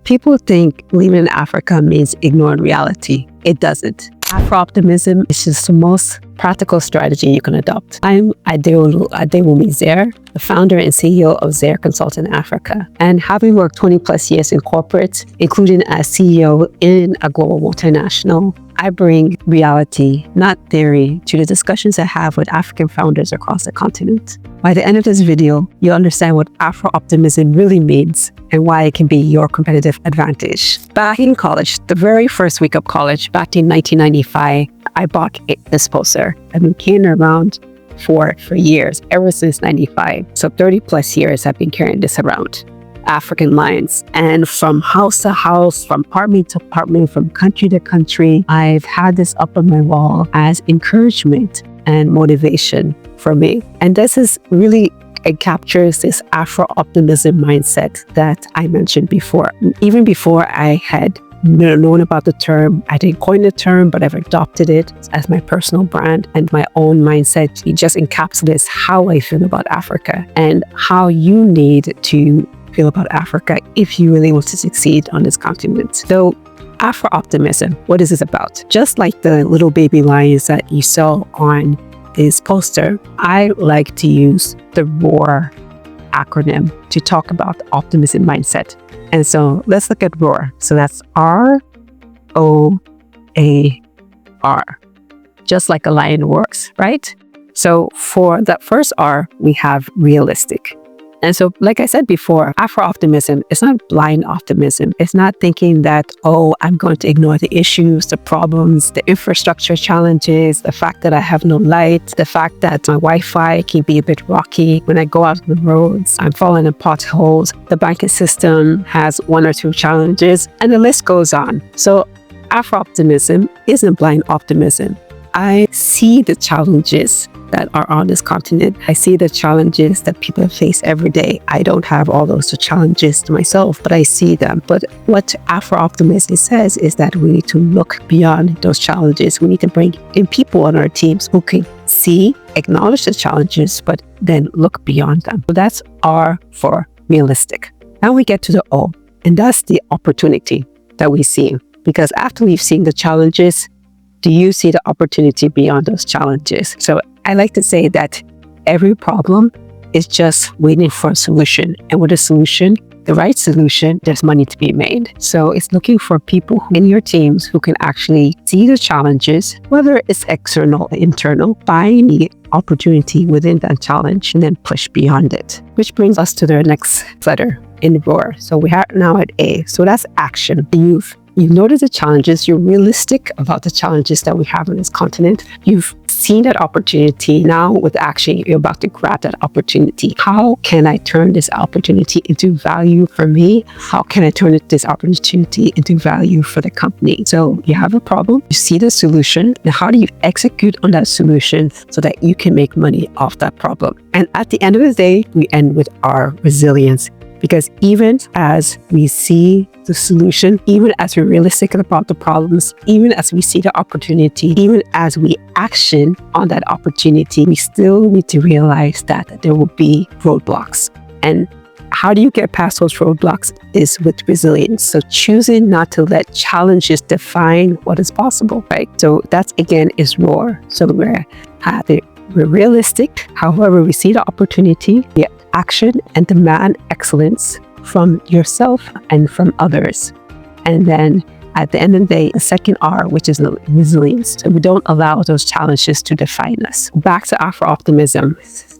People think living in Africa means ignoring reality. It doesn't. Afro-optimism is just the most practical strategy you can adopt. I'm Adewumi-Zer, the founder and CEO of Zer Consultant Africa. And having worked 20 plus years in corporate, including as CEO in a global multinational, I bring reality, not theory, to the discussions I have with African founders across the continent. By the end of this video, you'll understand what Afro-optimism really means and why it can be your competitive advantage. Back in college, the very first week of college, back in 1995, I bought this poster. I've been carrying it around for years, ever since 95. So 30 plus years I've been carrying this around. African lions. And from house to house, from apartment to apartment, from country to country, I've had this up on my wall as encouragement and motivation for me. And this is really, it captures this Afro-optimism mindset that I mentioned before. Even before I had known about the term, I didn't coin the term, but I've adopted it as my personal brand and my own mindset. It just encapsulates how I feel about Africa and how you need to feel about Africa if you really want to succeed on this continent. So Afro-optimism, what is this about? Just like the little baby lions that you saw on this poster, I like to use the ROAR acronym to talk about the optimism mindset. And so let's look at ROAR. So that's R-O-A-R, just like a lion works, right? So for that first R, we have realistic. And so, like I said before, Afro-optimism is not blind optimism. It's not thinking that, oh, I'm going to ignore the issues, the problems, the infrastructure challenges, the fact that I have no light, the fact that my Wi-Fi can be a bit rocky when I go out on the roads, I'm falling in potholes, the banking system has one or two challenges, and the list goes on. So Afro-optimism isn't blind optimism. I see the challenges that are on this continent. I see the challenges that people face every day. I don't have all those challenges to myself, but I see them. But what Afro-optimism says is that we need to look beyond those challenges. We need to bring in people on our teams who can see, acknowledge the challenges, but then look beyond them. So that's R for realistic. Now we get to the O, and that's the opportunity that we see. Because after we've seen the challenges, do you see the opportunity beyond those challenges? So I like to say that every problem is just waiting for a solution. And with a solution, the right solution, there's money to be made. So it's looking for people in your teams who can actually see the challenges, whether it's external or internal, find the opportunity within that challenge and then push beyond it. Which brings us to the next letter in ROAR. So we are now at A. So that's action. You've noticed the challenges. You're realistic about the challenges that we have on this continent. You've seen that opportunity. Now with action, you're about to grab that opportunity. How can I turn this opportunity into value for me? How can I turn this opportunity into value for the company? So you have a problem, you see the solution, and how do you execute on that solution so that you can make money off that problem? And at the end of the day, we end with our resilience. Because even as we see the solution, even as we're realistic about the problems, even as we see the opportunity, even as we action on that opportunity, we still need to realize that there will be roadblocks. And how do you get past those roadblocks is with resilience. So choosing not to let challenges define what is possible, right? So that's, again, is ROAR. So we're realistic. However, we see the opportunity, we action and demand excellence from yourself and from others. And then at the end of the day, the second R, which is resilience. So we don't allow those challenges to define us. Back to Afro-optimism,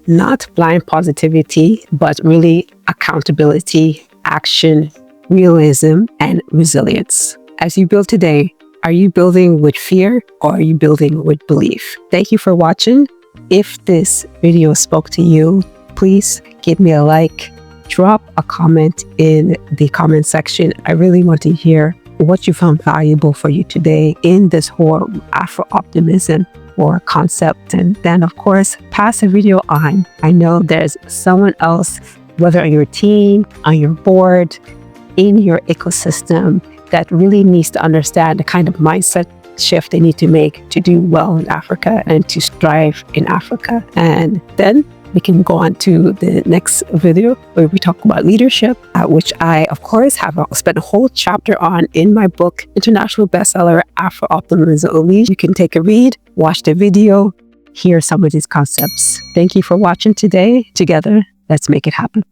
not blind positivity, but really accountability, action, realism, and resilience. As you build today, are you building with fear or are you building with belief? Thank you for watching. If this video spoke to you, please give me a like, drop a comment in the comment section. I really want to hear what you found valuable for you today in this whole Afro-optimism or concept. And then, of course, pass the video on. I know there's someone else, whether on your team, on your board, in your ecosystem, that really needs to understand the kind of mindset shift they need to make to do well in Africa and to strive in Africa. And then we can go on to the next video where we talk about leadership, which I, of course, have spent a whole chapter on in my book, international bestseller, Afro-optimism. You can take a read, watch the video, hear some of these concepts. Thank you for watching today. Together, let's make it happen.